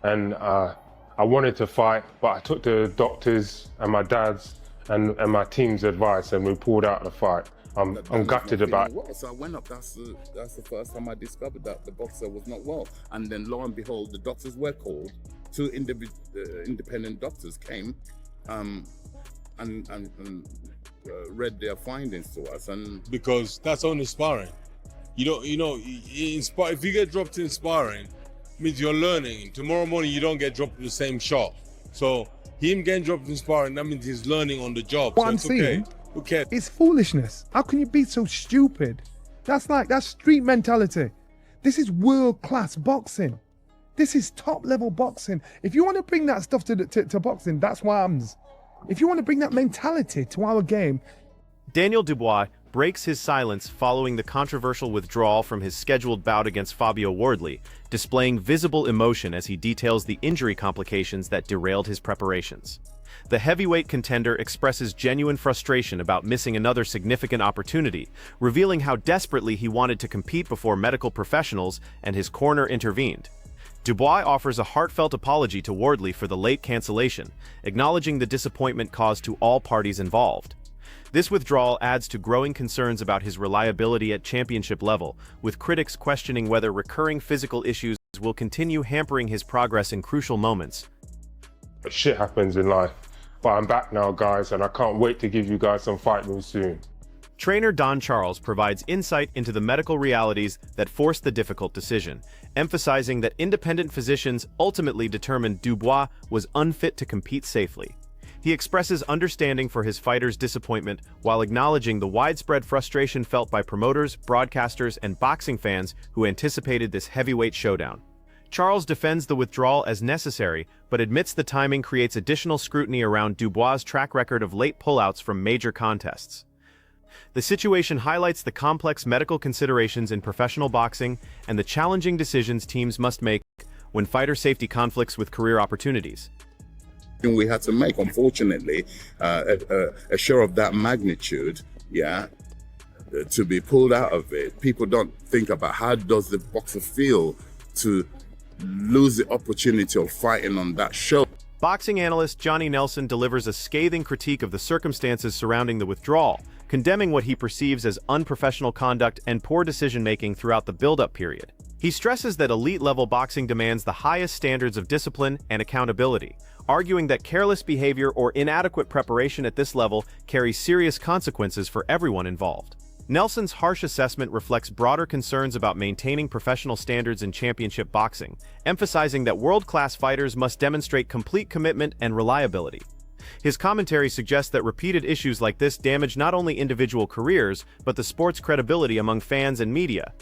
and I wanted to fight, but I took the doctors and my dad's and my team's advice, and we pulled out the fight. I'm gutted about it. Well, so I went up. That's the first time I discovered that the boxer was not well. And then lo and behold, the doctors were called. Two independent doctors came and read their findings to us. And because that's only sparring. If you get dropped in sparring, it means you're learning. Tomorrow morning you don't get dropped in the same shot. So him getting dropped in sparring, that means he's learning on the job. What so I'm it's saying, okay. Who cares? it's foolishness. How can you be so stupid? That's street mentality. This is world-class boxing. This is top-level boxing. If you want to bring that stuff to boxing, that's what happens. If you want to bring that mentality to our game. Daniel Dubois breaks his silence following the controversial withdrawal from his scheduled bout against Fabio Wardley, displaying visible emotion as he details the injury complications that derailed his preparations. The heavyweight contender expresses genuine frustration about missing another significant opportunity, revealing how desperately he wanted to compete before medical professionals and his corner intervened. Dubois offers a heartfelt apology to Wardley for the late cancellation, acknowledging the disappointment caused to all parties involved. This withdrawal adds to growing concerns about his reliability at championship level, with critics questioning whether recurring physical issues will continue hampering his progress in crucial moments. Shit happens in life, but I'm back now, guys, and I can't wait to give you guys some fight moves soon. Trainer Don Charles provides insight into the medical realities that forced the difficult decision, emphasizing that independent physicians ultimately determined Dubois was unfit to compete safely. He expresses understanding for his fighter's disappointment while acknowledging the widespread frustration felt by promoters, broadcasters, and boxing fans who anticipated this heavyweight showdown. Charles defends the withdrawal as necessary, but admits the timing creates additional scrutiny around Dubois' track record of late pullouts from major contests. The situation highlights the complex medical considerations in professional boxing and the challenging decisions teams must make when fighter safety conflicts with career opportunities. we had to make, unfortunately, a show of that magnitude, to be pulled out of it. People don't think about how does the boxer feel to lose the opportunity of fighting on that show. Boxing analyst Johnny Nelson delivers a scathing critique of the circumstances surrounding the withdrawal, condemning what he perceives as unprofessional conduct and poor decision-making throughout the build-up period. He stresses that elite-level boxing demands the highest standards of discipline and accountability, arguing that careless behavior or inadequate preparation at this level carries serious consequences for everyone involved. Nelson's harsh assessment reflects broader concerns about maintaining professional standards in championship boxing, emphasizing that world-class fighters must demonstrate complete commitment and reliability. His commentary suggests that repeated issues like this damage not only individual careers, but the sport's credibility among fans and media.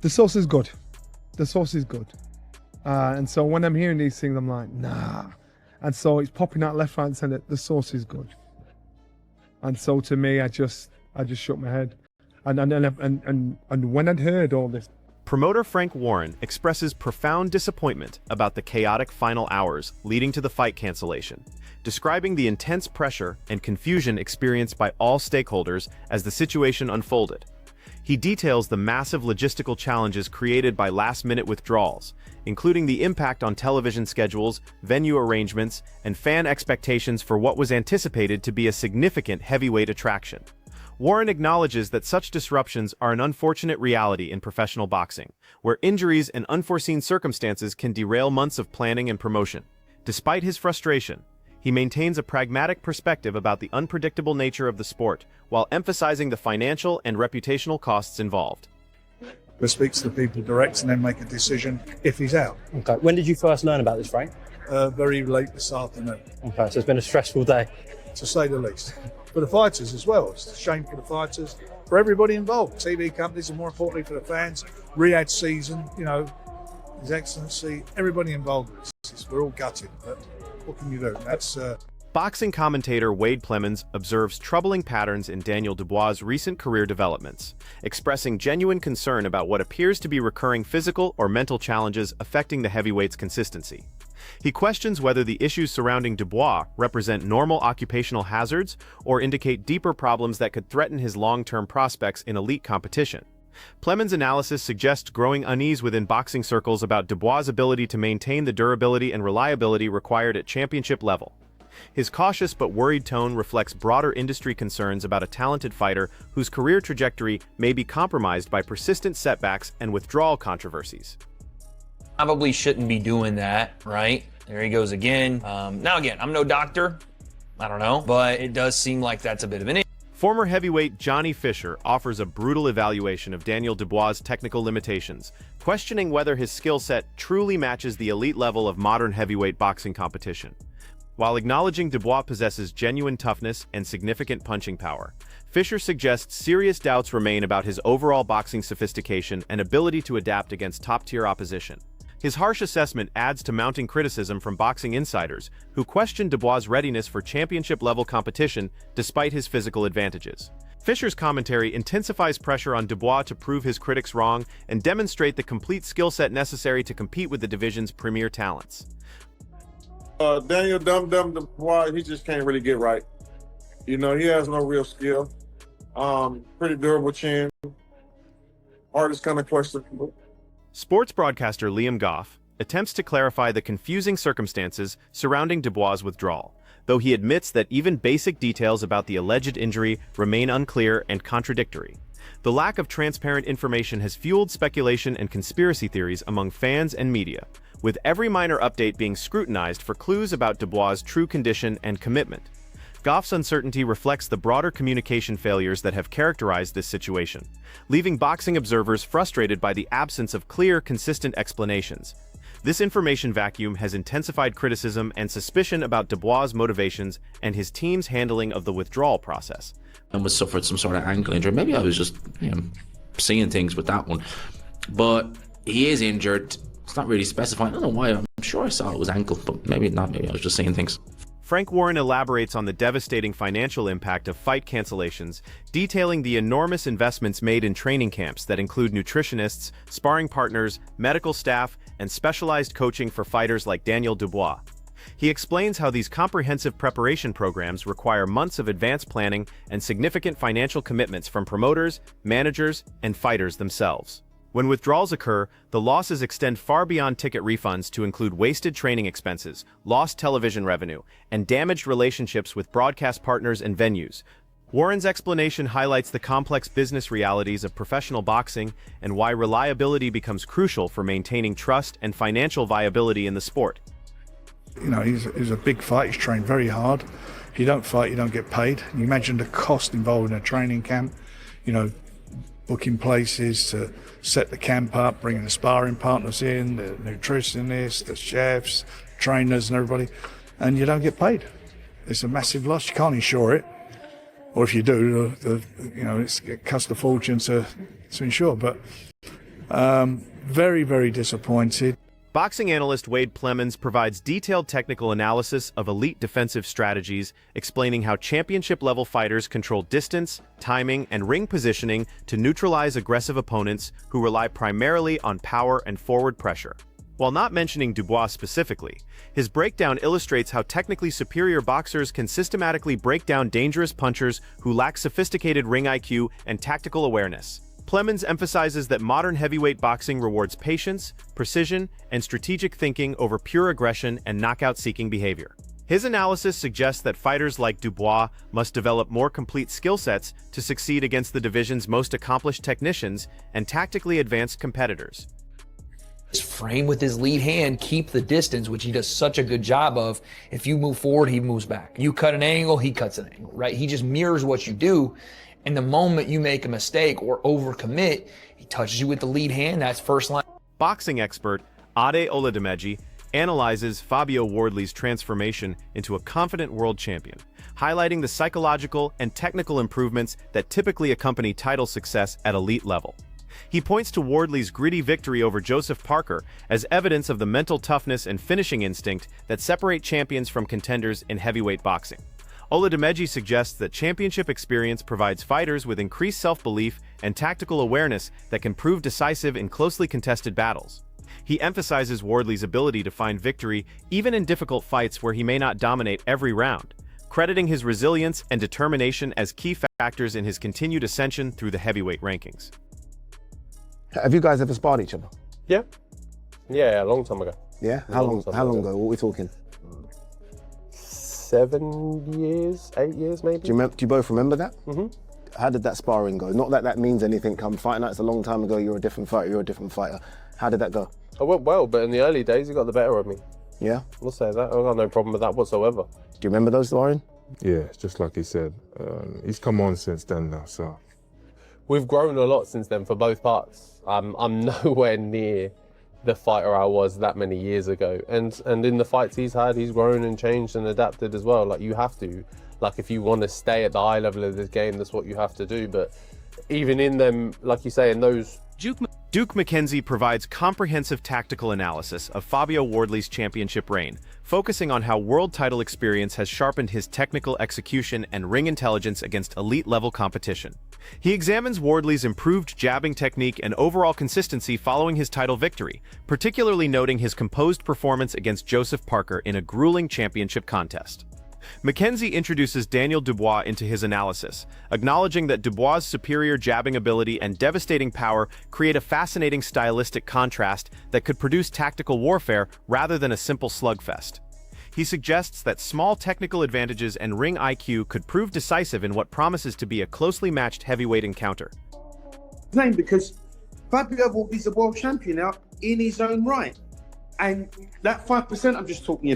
The source is good. The source is good. And so when I'm hearing these things, I'm like, nah. And so it's popping out left, right, and center. The source is good. And so to me, I just shook my head. And when I'd heard all this, Promoter Frank Warren expresses profound disappointment about the chaotic final hours leading to the fight cancellation, describing the intense pressure and confusion experienced by all stakeholders as the situation unfolded. He details the massive logistical challenges created by last-minute withdrawals, including the impact on television schedules, venue arrangements, and fan expectations for what was anticipated to be a significant heavyweight attraction. Warren acknowledges that such disruptions are an unfortunate reality in professional boxing, where injuries and unforeseen circumstances can derail months of planning and promotion. Despite his frustration, he maintains a pragmatic perspective about the unpredictable nature of the sport, while emphasizing the financial and reputational costs involved. We'll speak to the people direct and then make a decision if he's out. Okay. When did you first learn about this, Frank? Very late this afternoon. Okay, so it's been a stressful day. To say the least. For the fighters as well. It's a shame for the fighters, for everybody involved. TV companies and more importantly for the fans. Riyadh season, His Excellency, everybody involved. We're all gutted, but what can you do? That's Boxing commentator Wade Plemons observes troubling patterns in Daniel Dubois' recent career developments, expressing genuine concern about what appears to be recurring physical or mental challenges affecting the heavyweight's consistency. He questions whether the issues surrounding Dubois represent normal occupational hazards or indicate deeper problems that could threaten his long-term prospects in elite competition. Plemons' analysis suggests growing unease within boxing circles about Dubois' ability to maintain the durability and reliability required at championship level. His cautious but worried tone reflects broader industry concerns about a talented fighter whose career trajectory may be compromised by persistent setbacks and withdrawal controversies. Probably shouldn't be doing that, right? There he goes again. Now again, I'm no doctor, I don't know, but it does seem like that's a bit of an issue. Former heavyweight Johnny Fisher offers a brutal evaluation of Daniel Dubois' technical limitations, questioning whether his skill set truly matches the elite level of modern heavyweight boxing competition. While acknowledging Dubois possesses genuine toughness and significant punching power, Fisher suggests serious doubts remain about his overall boxing sophistication and ability to adapt against top-tier opposition. His harsh assessment adds to mounting criticism from boxing insiders, who question Dubois' readiness for championship-level competition despite his physical advantages. Fisher's commentary intensifies pressure on Dubois to prove his critics wrong and demonstrate the complete skill set necessary to compete with the division's premier talents. Daniel Dubois, he just can't really get right. You know, he has no real skill. Pretty durable chin. Art is kind of questionable. Sports broadcaster Liam Goff attempts to clarify the confusing circumstances surrounding Dubois' withdrawal, though he admits that even basic details about the alleged injury remain unclear and contradictory. The lack of transparent information has fueled speculation and conspiracy theories among fans and media, with every minor update being scrutinized for clues about Dubois' true condition and commitment. Goff's uncertainty reflects the broader communication failures that have characterized this situation, leaving boxing observers frustrated by the absence of clear, consistent explanations. This information vacuum has intensified criticism and suspicion about Dubois' motivations and his team's handling of the withdrawal process. And was suffered some sort of ankle injury. Maybe I was just, seeing things with that one. But he is injured. It's not really specifying. I don't know why. I'm sure I saw it was ankle, but maybe not. Maybe I was just seeing things. Frank Warren elaborates on the devastating financial impact of fight cancellations, detailing the enormous investments made in training camps that include nutritionists, sparring partners, medical staff, and specialized coaching for fighters like Daniel Dubois. He explains how these comprehensive preparation programs require months of advanced planning and significant financial commitments from promoters, managers, and fighters themselves. When withdrawals occur, the losses extend far beyond ticket refunds to include wasted training expenses, lost television revenue, and damaged relationships with broadcast partners and venues. Warren's explanation highlights the complex business realities of professional boxing and why reliability becomes crucial for maintaining trust and financial viability in the sport. You know, he's a big fight. He's trained very hard. If you don't fight, you don't get paid. You imagine the cost involved in a training camp, booking places to set the camp up, bringing the sparring partners in, the nutritionists, the chefs, trainers and everybody, and you don't get paid. It's a massive loss. You can't insure it. Or if you do, it costs a fortune to insure. But very, very disappointed. Boxing analyst Wade Plemons provides detailed technical analysis of elite defensive strategies, explaining how championship-level fighters control distance, timing, and ring positioning to neutralize aggressive opponents who rely primarily on power and forward pressure. While not mentioning Dubois specifically, his breakdown illustrates how technically superior boxers can systematically break down dangerous punchers who lack sophisticated ring IQ and tactical awareness. Plemons emphasizes that modern heavyweight boxing rewards patience, precision, and strategic thinking over pure aggression and knockout-seeking behavior. His analysis suggests that fighters like Dubois must develop more complete skill sets to succeed against the division's most accomplished technicians and tactically advanced competitors. His frame with his lead hand, keep the distance, which he does such a good job of. If you move forward, he moves back. You cut an angle, he cuts an angle, right? He just mirrors what you do. And the moment you make a mistake or overcommit, he touches you with the lead hand. That's first line. Boxing expert Ade Olademeji analyzes Fabio Wardley's transformation into a confident world champion, highlighting the psychological and technical improvements that typically accompany title success at elite level. He points to Wardley's gritty victory over Joseph Parker as evidence of the mental toughness and finishing instinct that separate champions from contenders in heavyweight boxing. Olademeji suggests that championship experience provides fighters with increased self-belief and tactical awareness that can prove decisive in closely contested battles. He emphasizes Wardley's ability to find victory even in difficult fights where he may not dominate every round, crediting his resilience and determination as key factors in his continued ascension through the heavyweight rankings. Have you guys ever sparred each other? Yeah. Yeah, a long time ago. Yeah? How long ago? What are we talking? 7 years, 8 years maybe. Do you both remember that? Mm-hmm. How did that sparring go? Not that that means anything come fight night's a long time ago, you're a different fighter. How did that go? I went well, but in the early days he got the better of me. Yeah? I'll say that. I've got no problem with that whatsoever. Do you remember those sparring? Yeah, it's just like he said. He's come on since then now, so. We've grown a lot since then for both parts. I'm nowhere near the fighter I was that many years ago. And in the fights he's had, he's grown and changed and adapted as well. Like, you have to. Like, if you want to stay at the high level of this game, that's what you have to do. But even in them, like you say, in those... Duke McKenzie provides comprehensive tactical analysis of Fabio Wardley's championship reign, focusing on how world title experience has sharpened his technical execution and ring intelligence against elite-level competition. He examines Wardley's improved jabbing technique and overall consistency following his title victory, particularly noting his composed performance against Joseph Parker in a grueling championship contest. McKenzie introduces Daniel Dubois into his analysis, acknowledging that Dubois' superior jabbing ability and devastating power create a fascinating stylistic contrast that could produce tactical warfare rather than a simple slugfest. He suggests that small technical advantages and ring IQ could prove decisive in what promises to be a closely matched heavyweight encounter. Because Fabio Wardley's a world champion now in his own right. And that 5% I'm just talked to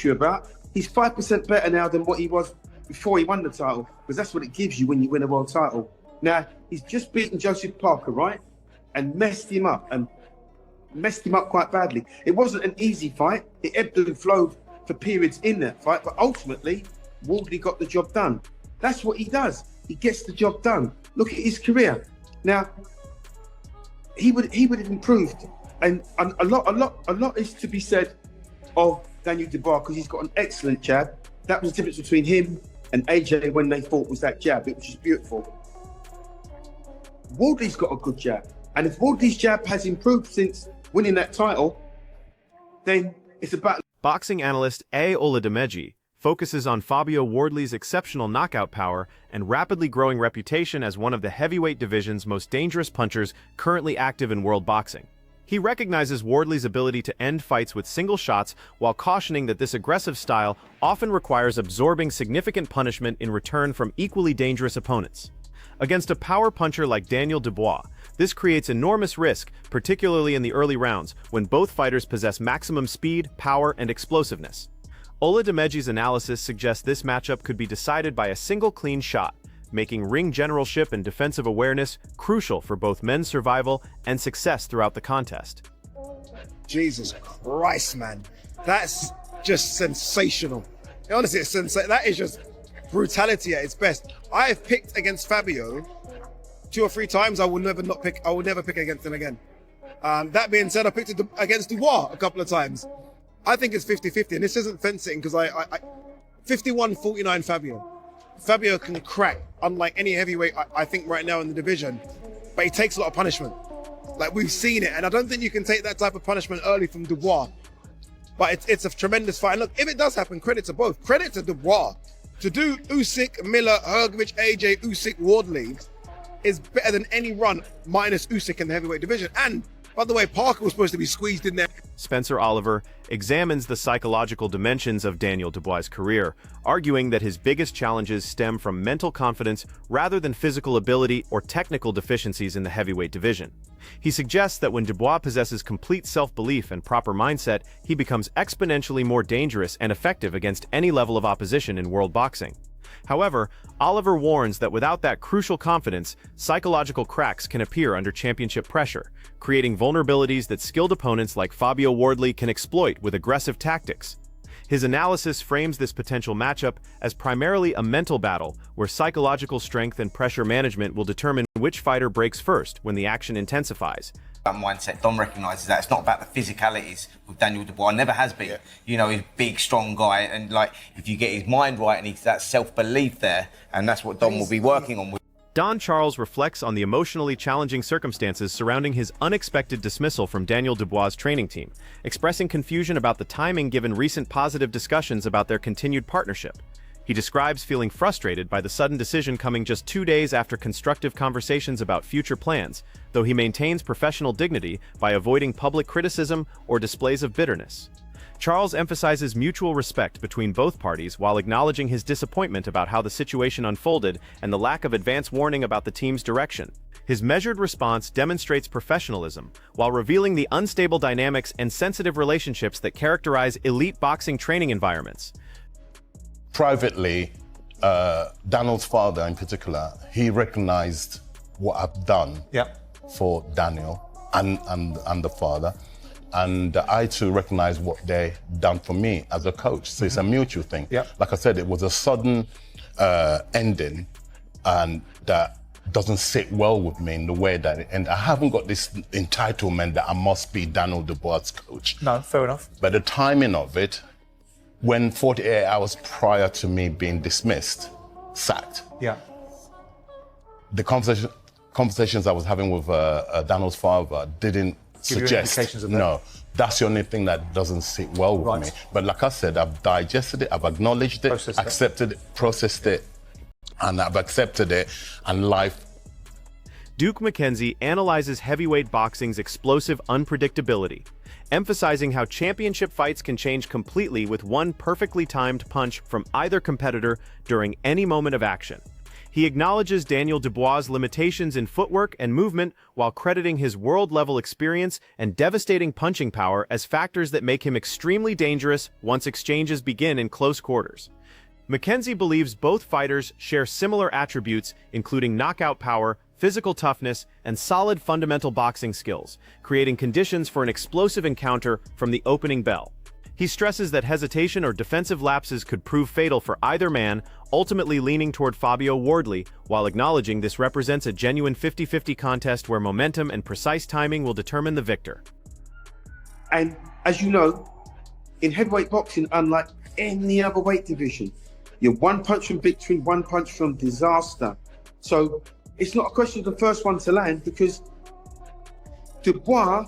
you about, he's 5% better now than what he was before he won the title, because that's what it gives you when you win a world title. Now, he's just beaten Joseph Parker, right? And messed him up quite badly. It wasn't an easy fight. It ebbed and flowed for periods in that fight, but ultimately, Wardley got the job done. That's what he does. He gets the job done. Look at his career. Now, he would have improved, and a lot is to be said of Daniel Dubois, because he's got an excellent jab. That was the difference between him and AJ when they fought, was that jab. It was just beautiful. Wardley's got a good jab, and if Wardley's jab has improved since winning that title, then it's about... Boxing analyst A. Olademeji focuses on Fabio Wardley's exceptional knockout power and rapidly growing reputation as one of the heavyweight division's most dangerous punchers currently active in world boxing. He recognizes Wardley's ability to end fights with single shots while cautioning that this aggressive style often requires absorbing significant punishment in return from equally dangerous opponents. Against a power puncher like Daniel Dubois, this creates enormous risk, particularly in the early rounds, when both fighters possess maximum speed, power, and explosiveness. Olademeji's analysis suggests this matchup could be decided by a single clean shot, making ring generalship and defensive awareness crucial for both men's survival and success throughout the contest. Jesus Christ, man. That's just sensational. Honestly, that is just brutality at its best. I have picked against Fabio 2 or 3 times. I will never pick against him again. That being said, I picked against Dubois a couple of times. I think it's 50-50, and this isn't fencing, because I 51-49 Fabio. Fabio can crack, unlike any heavyweight, I think, right now in the division, but he takes a lot of punishment. Like, we've seen it, and I don't think you can take that type of punishment early from Dubois. But it's a tremendous fight. And look, if it does happen, credit to both. Credit to Dubois. To do Usyk, Miller, Hrgovic, AJ, Usyk, Wardley is better than any run minus Usyk in the heavyweight division. And, by the way, Parker was supposed to be squeezed in there. Spencer Oliver examines the psychological dimensions of Daniel Dubois' career, arguing that his biggest challenges stem from mental confidence rather than physical ability or technical deficiencies in the heavyweight division. He suggests that when Dubois possesses complete self-belief and proper mindset, he becomes exponentially more dangerous and effective against any level of opposition in world boxing. However, Oliver warns that without that crucial confidence, psychological cracks can appear under championship pressure, creating vulnerabilities that skilled opponents like Fabio Wardley can exploit with aggressive tactics. His analysis frames this potential matchup as primarily a mental battle, where psychological strength and pressure management will determine which fighter breaks first when the action intensifies. That mindset, Dom recognises that it's not about the physicalities with Daniel Dubois. Never has been. Yeah. You know, he's a big, strong guy, and like if you get his mind right and he's that self-belief there, and that's what Dom will be working on. Don Charles reflects on the emotionally challenging circumstances surrounding his unexpected dismissal from Daniel Dubois' training team, expressing confusion about the timing given recent positive discussions about their continued partnership. He describes feeling frustrated by the sudden decision coming just 2 days after constructive conversations about future plans, though he maintains professional dignity by avoiding public criticism or displays of bitterness. Charles emphasizes mutual respect between both parties while acknowledging his disappointment about how the situation unfolded and the lack of advance warning about the team's direction. His measured response demonstrates professionalism, while revealing the unstable dynamics and sensitive relationships that characterize elite boxing training environments. Privately, Daniel's father in particular, he recognized what I've done for Daniel and the father. And I too recognize what they done for me as a coach. So it's a mutual thing. Like I said, it was a sudden ending, and that doesn't sit well with me in the way that it ended. I haven't got this entitlement that I must be Daniel Dubois' coach. No, fair enough. But the timing of it, when 48 hours prior to me being dismissed, sacked, the conversations I was having with Daniel's father didn't suggest, no, that's the only thing that doesn't sit well with me. But like I said, I've digested it, I've acknowledged it, accepted it, processed it, and I've accepted it, and life. Duke McKenzie analyzes heavyweight boxing's explosive unpredictability, emphasizing how championship fights can change completely with one perfectly timed punch from either competitor during any moment of action. He acknowledges Daniel Dubois' limitations in footwork and movement while crediting his world-level experience and devastating punching power as factors that make him extremely dangerous once exchanges begin in close quarters. McKenzie believes both fighters share similar attributes, including knockout power, physical toughness, and solid fundamental boxing skills, creating conditions for an explosive encounter from the opening bell. He stresses that hesitation or defensive lapses could prove fatal for either man, ultimately leaning toward Fabio Wardley, while acknowledging this represents a genuine 50-50 contest where momentum and precise timing will determine the victor. And as you know, in heavyweight boxing, unlike any other weight division, you're one punch from victory, one punch from disaster. So it's not a question of the first one to land, because Dubois,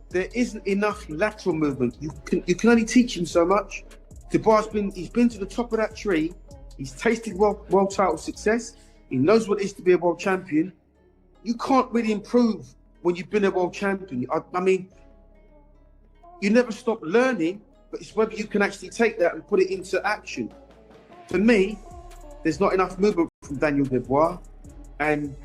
there isn't enough lateral movement. You can only teach him so much. Dubois he's been to the top of that tree. He's tasted world title success. He knows what it is to be a world champion. You can't really improve when you've been a world champion. I mean, you never stop learning, but it's whether you can actually take that and put it into action. For me, there's not enough movement from Daniel Dubois. And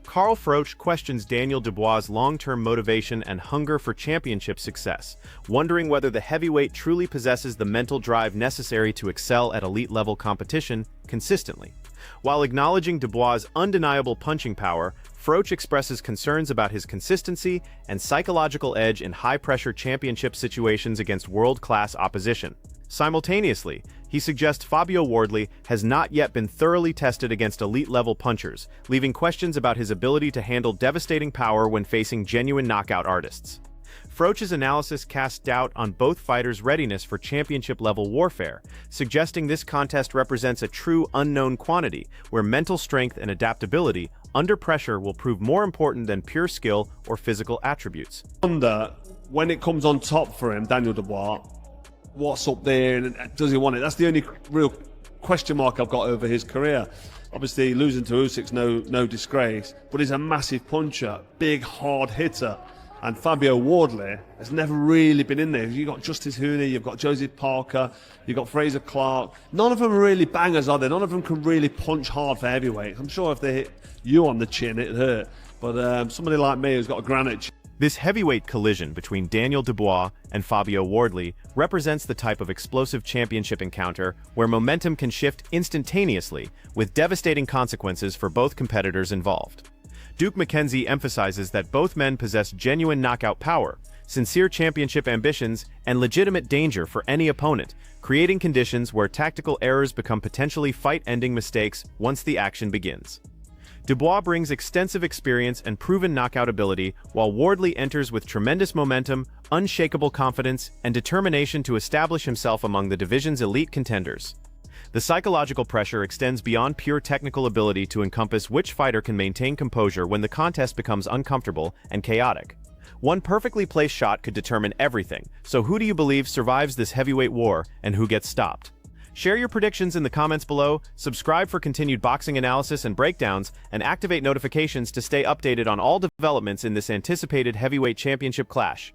Carl Froch questions Daniel Dubois' long-term motivation and hunger for championship success, wondering whether the heavyweight truly possesses the mental drive necessary to excel at elite-level competition consistently. While acknowledging Dubois' undeniable punching power, Froch expresses concerns about his consistency and psychological edge in high-pressure championship situations against world-class opposition. Simultaneously, he suggests Fabio Wardley has not yet been thoroughly tested against elite-level punchers, leaving questions about his ability to handle devastating power when facing genuine knockout artists. Froch's analysis casts doubt on both fighters' readiness for championship-level warfare, suggesting this contest represents a true unknown quantity, where mental strength and adaptability under pressure will prove more important than pure skill or physical attributes. When it comes on top for him, Daniel Dubois, what's up there and does he want it? That's the only real question mark I've got over his career. Obviously, losing to Usyk's no disgrace, but he's a massive puncher, big, hard hitter. And Fabio Wardley has never really been in there. You've got Justice Hooney, you've got Joseph Parker, you've got Fraser Clark. None of them are really bangers, are they? None of them can really punch hard for heavyweight. I'm sure if they hit you on the chin, it'd hurt. But somebody like me who's got a granite chin. This heavyweight collision between Daniel Dubois and Fabio Wardley represents the type of explosive championship encounter where momentum can shift instantaneously, with devastating consequences for both competitors involved. Duke McKenzie emphasizes that both men possess genuine knockout power, sincere championship ambitions, and legitimate danger for any opponent, creating conditions where tactical errors become potentially fight-ending mistakes once the action begins. Dubois brings extensive experience and proven knockout ability, while Wardley enters with tremendous momentum, unshakable confidence, and determination to establish himself among the division's elite contenders. The psychological pressure extends beyond pure technical ability to encompass which fighter can maintain composure when the contest becomes uncomfortable and chaotic. One perfectly placed shot could determine everything, so who do you believe survives this heavyweight war and who gets stopped? Share your predictions in the comments below, subscribe for continued boxing analysis and breakdowns, and activate notifications to stay updated on all developments in this anticipated heavyweight championship clash.